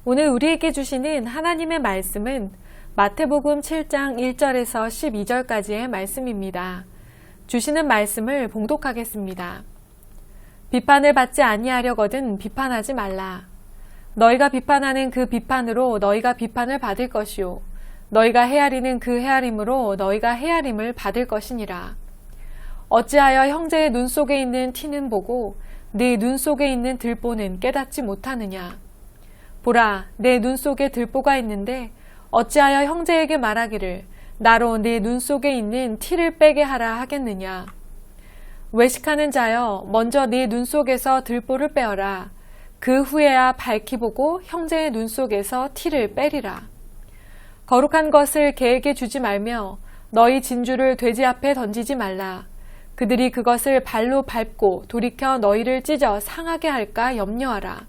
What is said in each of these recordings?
오늘 우리에게 주시는 하나님의 말씀은 마태복음 7장 1절에서 12절까지의 말씀입니다. 주시는 말씀을 봉독하겠습니다. 비판을 받지 아니하려거든 비판하지 말라. 너희가 비판하는 그 비판으로 너희가 비판을 받을 것이요 너희가 헤아리는 그 헤아림으로 너희가 헤아림을 받을 것이니라. 어찌하여 형제의 눈 속에 있는 티는 보고 네 눈 속에 있는 들보는 깨닫지 못하느냐. 보라, 내 눈 속에 들보가 있는데 어찌하여 형제에게 말하기를 나로 네 눈 속에 있는 티를 빼게 하라 하겠느냐. 외식하는 자여, 먼저 네 눈 속에서 들보를 빼어라. 그 후에야 밝히 보고 형제의 눈 속에서 티를 빼리라. 거룩한 것을 개에게 주지 말며 너희 진주를 돼지 앞에 던지지 말라. 그들이 그것을 발로 밟고 돌이켜 너희를 찢어 상하게 할까 염려하라.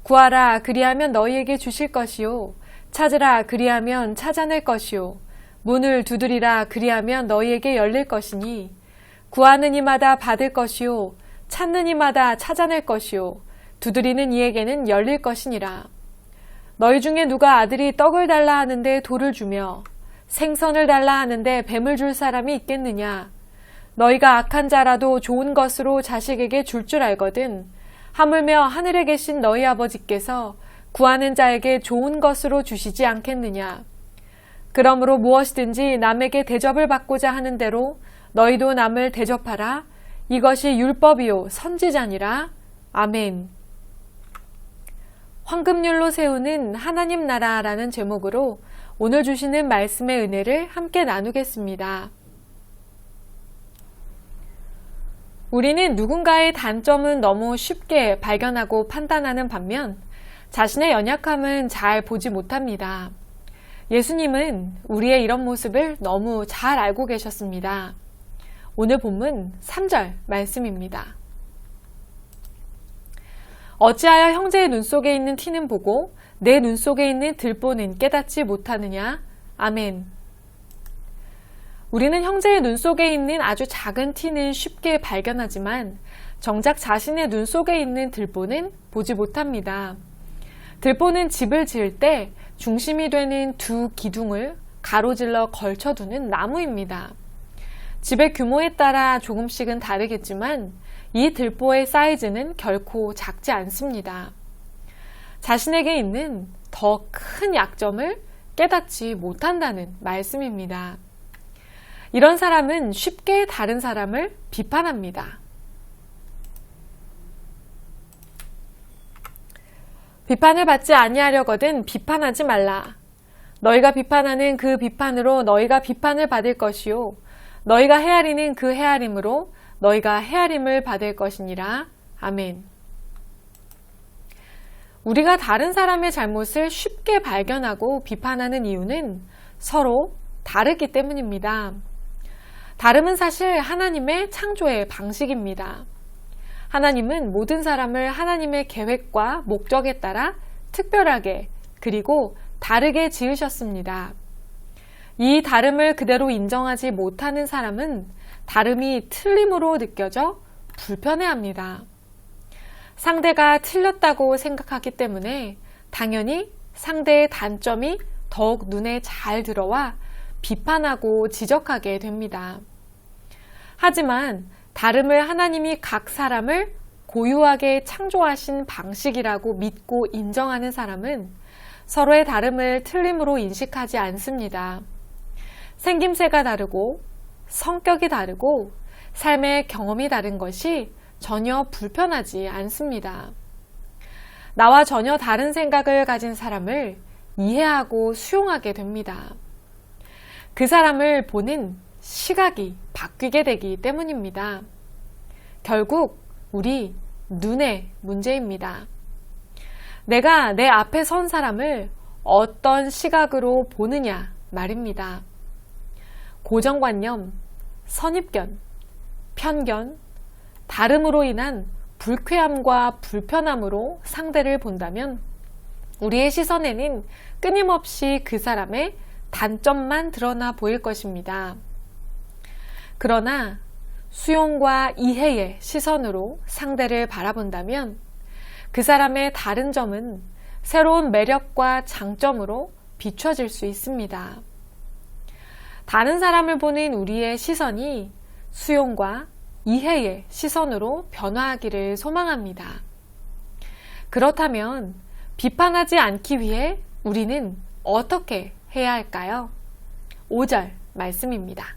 구하라, 그리하면 너희에게 주실 것이요 찾으라, 그리하면 찾아낼 것이요 문을 두드리라, 그리하면 너희에게 열릴 것이니 구하는 이마다 받을 것이요 찾는 이마다 찾아낼 것이요 두드리는 이에게는 열릴 것이니라. 너희 중에 누가 아들이 떡을 달라 하는데 돌을 주며 생선을 달라 하는데 뱀을 줄 사람이 있겠느냐. 너희가 악한 자라도 좋은 것으로 자식에게 줄 줄 알거든 하물며 하늘에 계신 너희 아버지께서 구하는 자에게 좋은 것으로 주시지 않겠느냐. 그러므로 무엇이든지 남에게 대접을 받고자 하는 대로 너희도 남을 대접하라. 이것이 율법이요 선지자니라. 아멘. 황금률로 세우는 하나님 나라라는 제목으로 오늘 주시는 말씀의 은혜를 함께 나누겠습니다. 우리는 누군가의 단점은 너무 쉽게 발견하고 판단하는 반면 자신의 연약함은 잘 보지 못합니다. 예수님은 우리의 이런 모습을 너무 잘 알고 계셨습니다. 오늘 본문 3절 말씀입니다. 어찌하여 형제의 눈 속에 있는 티는 보고 내 눈 속에 있는 들보는 깨닫지 못하느냐. 아멘. 우리는 형제의 눈 속에 있는 아주 작은 티는 쉽게 발견하지만 정작 자신의 눈 속에 있는 들보는 보지 못합니다. 들보는 집을 지을 때 중심이 되는 두 기둥을 가로질러 걸쳐두는 나무입니다. 집의 규모에 따라 조금씩은 다르겠지만 이 들보의 사이즈는 결코 작지 않습니다. 자신에게 있는 더 큰 약점을 깨닫지 못한다는 말씀입니다. 이런 사람은 쉽게 다른 사람을 비판합니다. 비판을 받지 아니하려거든 비판하지 말라. 너희가 비판하는 그 비판으로 너희가 비판을 받을 것이요 너희가 헤아리는 그 헤아림으로 너희가 헤아림을 받을 것이니라. 아멘. 우리가 다른 사람의 잘못을 쉽게 발견하고 비판하는 이유는 서로 다르기 때문입니다. 다름은 사실 하나님의 창조의 방식입니다. 하나님은 모든 사람을 하나님의 계획과 목적에 따라 특별하게 그리고 다르게 지으셨습니다. 이 다름을 그대로 인정하지 못하는 사람은 다름이 틀림으로 느껴져 불편해합니다. 상대가 틀렸다고 생각하기 때문에 당연히 상대의 단점이 더욱 눈에 잘 들어와 비판하고 지적하게 됩니다. 하지만 다름을 하나님이 각 사람을 고유하게 창조하신 방식이라고 믿고 인정하는 사람은 서로의 다름을 틀림으로 인식하지 않습니다. 생김새가 다르고 성격이 다르고 삶의 경험이 다른 것이 전혀 불편하지 않습니다. 나와 전혀 다른 생각을 가진 사람을 이해하고 수용하게 됩니다. 그 사람을 보는 시각이 바뀌게 되기 때문입니다. 결국 우리 눈의 문제입니다. 내가 내 앞에 선 사람을 어떤 시각으로 보느냐 말입니다. 고정관념, 선입견, 편견, 다름으로 인한 불쾌함과 불편함으로 상대를 본다면 우리의 시선에는 끊임없이 그 사람의 단점만 드러나 보일 것입니다. 그러나 수용과 이해의 시선으로 상대를 바라본다면 그 사람의 다른 점은 새로운 매력과 장점으로 비춰질 수 있습니다. 다른 사람을 보는 우리의 시선이 수용과 이해의 시선으로 변화하기를 소망합니다. 그렇다면 비판하지 않기 위해 우리는 어떻게 해야 할까요? 5절 말씀입니다.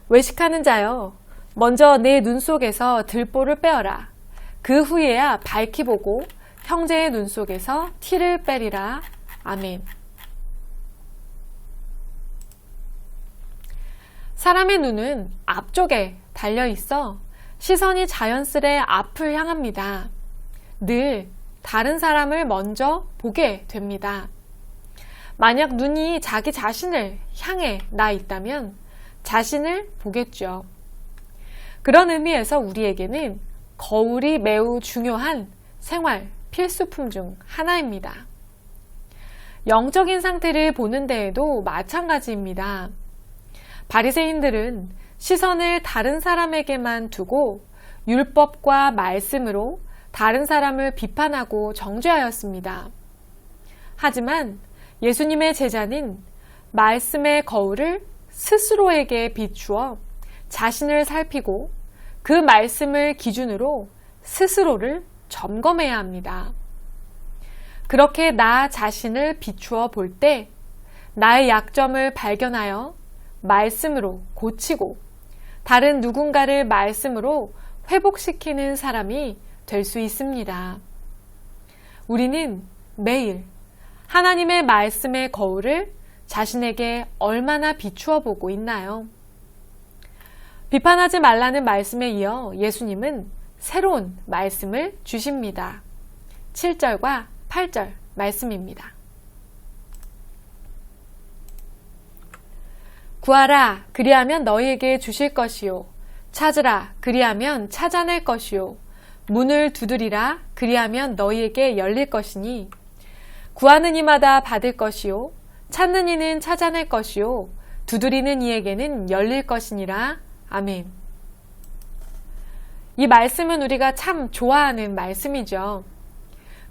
외식하는 자여, 먼저 내 눈 속에서 들보를 빼어라. 그 후에야 밝히 보고 형제의 눈 속에서 티를 빼리라. 아멘. 사람의 눈은 앞쪽에 달려 있어 시선이 자연스레 앞을 향합니다. 늘 다른 사람을 먼저 보게 됩니다. 만약 눈이 자기 자신을 향해 나 있다면 자신을 보겠죠. 그런 의미에서 우리에게는 거울이 매우 중요한 생활 필수품 중 하나입니다. 영적인 상태를 보는 데에도 마찬가지입니다. 바리새인들은 시선을 다른 사람에게만 두고 율법과 말씀으로 다른 사람을 비판하고 정죄하였습니다. 하지만 예수님의 제자는 말씀의 거울을 스스로에게 비추어 자신을 살피고 그 말씀을 기준으로 스스로를 점검해야 합니다. 그렇게 나 자신을 비추어 볼 때 나의 약점을 발견하여 말씀으로 고치고 다른 누군가를 말씀으로 회복시키는 사람이 될 수 있습니다. 우리는 매일 하나님의 말씀의 거울을 자신에게 얼마나 비추어 보고 있나요? 비판하지 말라는 말씀에 이어 예수님은 새로운 말씀을 주십니다. 7절과 8절 말씀입니다. 구하라, 그리하면 너희에게 주실 것이요. 찾으라, 그리하면 찾아낼 것이요. 문을 두드리라, 그리하면 너희에게 열릴 것이니 구하는 이마다 받을 것이요. 찾는 이는 찾아낼 것이요. 두드리는 이에게는 열릴 것이니라. 아멘. 이 말씀은 우리가 참 좋아하는 말씀이죠.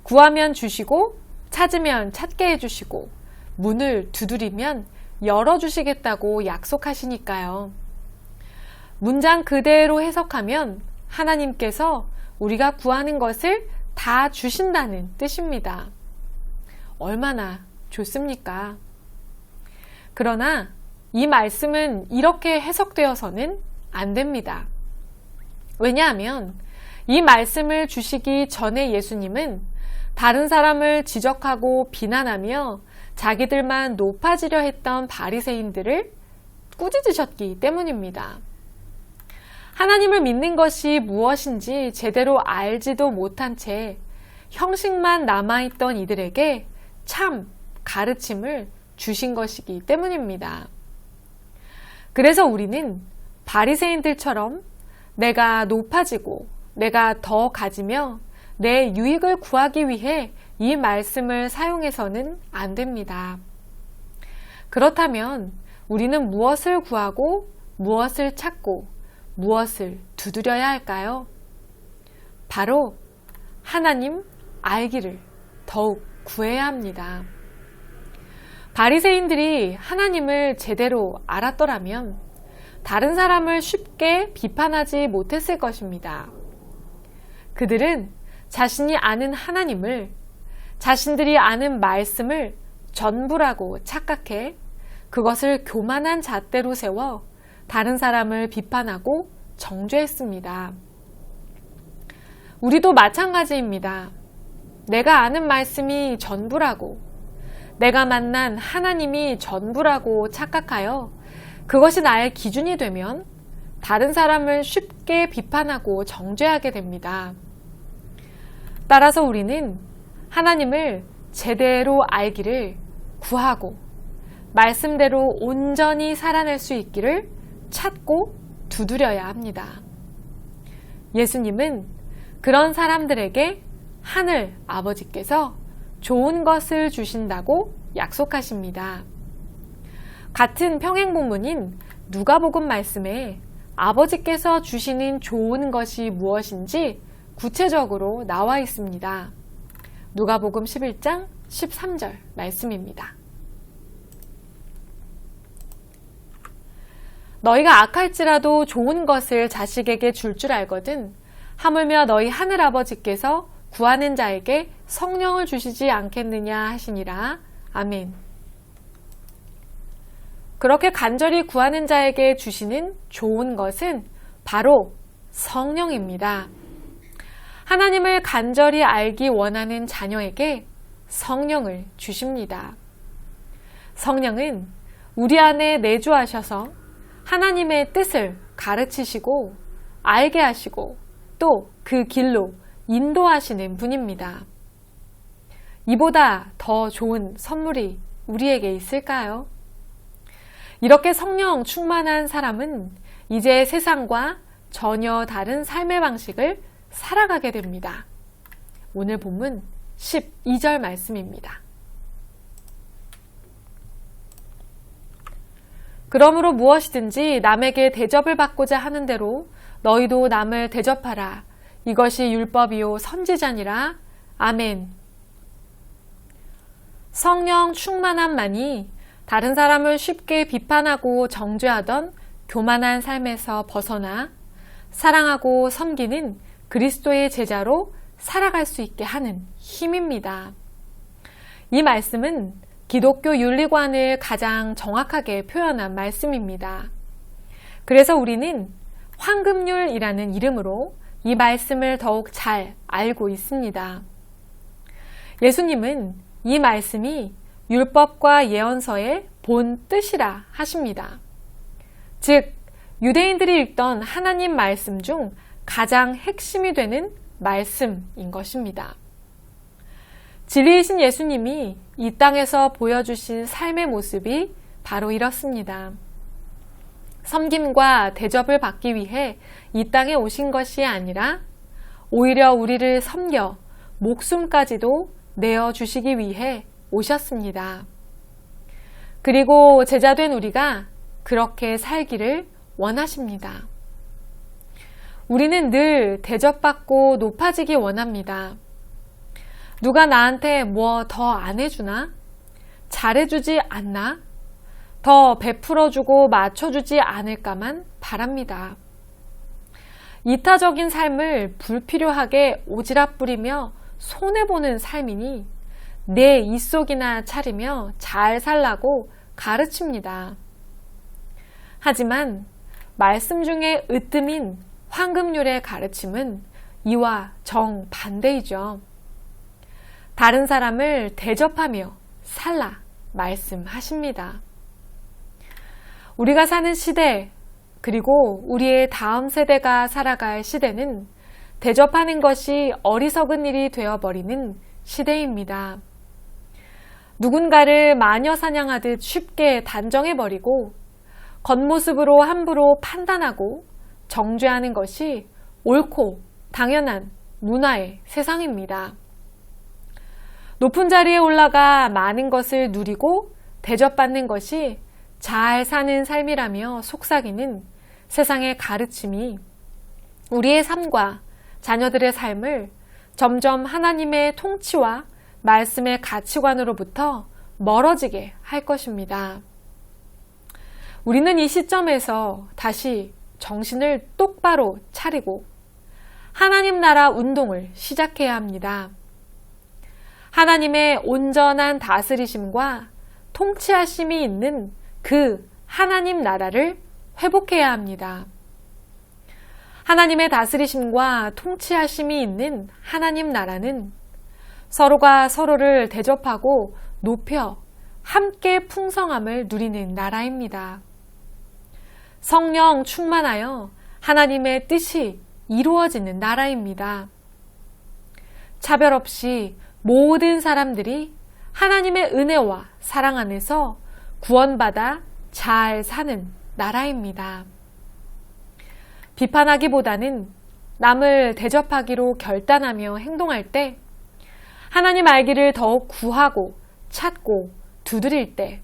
구하면 주시고, 찾으면 찾게 해주시고, 문을 두드리면 열어주시겠다고 약속하시니까요. 문장 그대로 해석하면 하나님께서 우리가 구하는 것을 다 주신다는 뜻입니다. 얼마나 좋습니까? 그러나 이 말씀은 이렇게 해석되어서는 안 됩니다. 왜냐하면 이 말씀을 주시기 전에 예수님은 다른 사람을 지적하고 비난하며 자기들만 높아지려 했던 바리새인들을 꾸짖으셨기 때문입니다. 하나님을 믿는 것이 무엇인지 제대로 알지도 못한 채 형식만 남아있던 이들에게 참 가르침을 주신 것이기 때문입니다. 그래서 우리는 바리새인들처럼 내가 높아지고 내가 더 가지며 내 유익을 구하기 위해 이 말씀을 사용해서는 안 됩니다. 그렇다면 우리는 무엇을 구하고 무엇을 찾고 무엇을 두드려야 할까요? 바로 하나님 알기를 더욱 구해야 합니다. 바리새인들이 하나님을 제대로 알았더라면 다른 사람을 쉽게 비판하지 못했을 것입니다. 그들은 자신이 아는 하나님을, 자신들이 아는 말씀을 전부라고 착각해 그것을 교만한 잣대로 세워 다른 사람을 비판하고 정죄했습니다. 우리도 마찬가지입니다. 내가 아는 말씀이 전부라고, 내가 만난 하나님이 전부라고 착각하여 그것이 나의 기준이 되면 다른 사람을 쉽게 비판하고 정죄하게 됩니다. 따라서 우리는 하나님을 제대로 알기를 구하고 말씀대로 온전히 살아낼 수 있기를 찾고 두드려야 합니다. 예수님은 그런 사람들에게 하늘 아버지께서 좋은 것을 주신다고 약속하십니다. 같은 평행 본문인 누가복음 말씀에 아버지께서 주시는 좋은 것이 무엇인지 구체적으로 나와 있습니다. 누가복음 11장 13절 말씀입니다. 너희가 악할지라도 좋은 것을 자식에게 줄 줄 알거든 하물며 너희 하늘아버지께서 구하는 자에게 성령을 주시지 않겠느냐 하시니라. 아멘. 그렇게 간절히 구하는 자에게 주시는 좋은 것은 바로 성령입니다. 하나님을 간절히 알기 원하는 자녀에게 성령을 주십니다. 성령은 우리 안에 내주하셔서 하나님의 뜻을 가르치시고 알게 하시고 또 그 길로 인도하시는 분입니다. 이보다 더 좋은 선물이 우리에게 있을까요? 이렇게 성령 충만한 사람은 이제 세상과 전혀 다른 삶의 방식을 살아가게 됩니다. 오늘 본문 12절 말씀입니다. 그러므로 무엇이든지 남에게 대접을 받고자 하는 대로 너희도 남을 대접하라. 이것이 율법이요 선지자니라. 아멘. 성령 충만함만이 다른 사람을 쉽게 비판하고 정죄하던 교만한 삶에서 벗어나 사랑하고 섬기는 그리스도의 제자로 살아갈 수 있게 하는 힘입니다. 이 말씀은 기독교 윤리관을 가장 정확하게 표현한 말씀입니다. 그래서 우리는 황금률이라는 이름으로 이 말씀을 더욱 잘 알고 있습니다. 예수님은 이 말씀이 율법과 예언서의 본 뜻이라 하십니다. 즉, 유대인들이 읽던 하나님 말씀 중 가장 핵심이 되는 말씀인 것입니다. 진리이신 예수님이 이 땅에서 보여주신 삶의 모습이 바로 이렇습니다. 섬김과 대접을 받기 위해 이 땅에 오신 것이 아니라 오히려 우리를 섬겨 목숨까지도 내어주시기 위해 오셨습니다. 그리고 제자된 우리가 그렇게 살기를 원하십니다. 우리는 늘 대접받고 높아지기 원합니다. 누가 나한테 뭐 더 안 해주나? 잘해주지 않나? 더 베풀어주고 맞춰주지 않을까만 바랍니다. 이타적인 삶을 불필요하게 오지랖 부리며 손해보는 삶이니 내 입속이나 차리며 잘 살라고 가르칩니다. 하지만 말씀 중에 으뜸인 황금률의 가르침은 이와 정반대이죠. 다른 사람을 대접하며 살라 말씀하십니다. 우리가 사는 시대, 그리고 우리의 다음 세대가 살아갈 시대는 대접하는 것이 어리석은 일이 되어버리는 시대입니다. 누군가를 마녀 사냥하듯 쉽게 단정해버리고 겉모습으로 함부로 판단하고 정죄하는 것이 옳고 당연한 문화의 세상입니다. 높은 자리에 올라가 많은 것을 누리고 대접받는 것이 잘 사는 삶이라며 속삭이는 세상의 가르침이 우리의 삶과 자녀들의 삶을 점점 하나님의 통치와 말씀의 가치관으로부터 멀어지게 할 것입니다. 우리는 이 시점에서 다시 정신을 똑바로 차리고 하나님 나라 운동을 시작해야 합니다. 하나님의 온전한 다스리심과 통치하심이 있는 그 하나님 나라를 회복해야 합니다. 하나님의 다스리심과 통치하심이 있는 하나님 나라는 서로가 서로를 대접하고 높여 함께 풍성함을 누리는 나라입니다. 성령 충만하여 하나님의 뜻이 이루어지는 나라입니다. 차별 없이 모든 사람들이 하나님의 은혜와 사랑 안에서 구원받아 잘 사는 나라입니다. 비판하기보다는 남을 대접하기로 결단하며 행동할 때, 하나님 알기를 더욱 구하고 찾고 두드릴 때,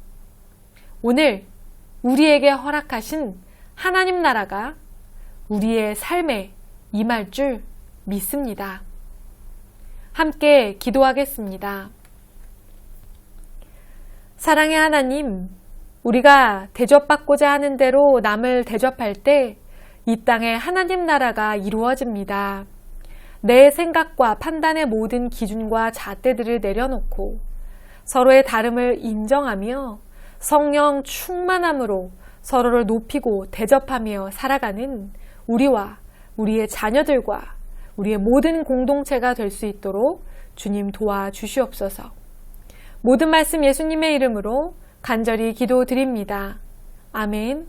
오늘 우리에게 허락하신 하나님 나라가 우리의 삶에 임할 줄 믿습니다. 함께 기도하겠습니다. 사랑의 하나님, 우리가 대접받고자 하는 대로 남을 대접할 때 이 땅에 하나님 나라가 이루어집니다. 내 생각과 판단의 모든 기준과 잣대들을 내려놓고 서로의 다름을 인정하며 성령 충만함으로 서로를 높이고 대접하며 살아가는 우리와 우리의 자녀들과 우리의 모든 공동체가 될 수 있도록 주님 도와주시옵소서. 모든 말씀 예수님의 이름으로 간절히 기도드립니다. 아멘.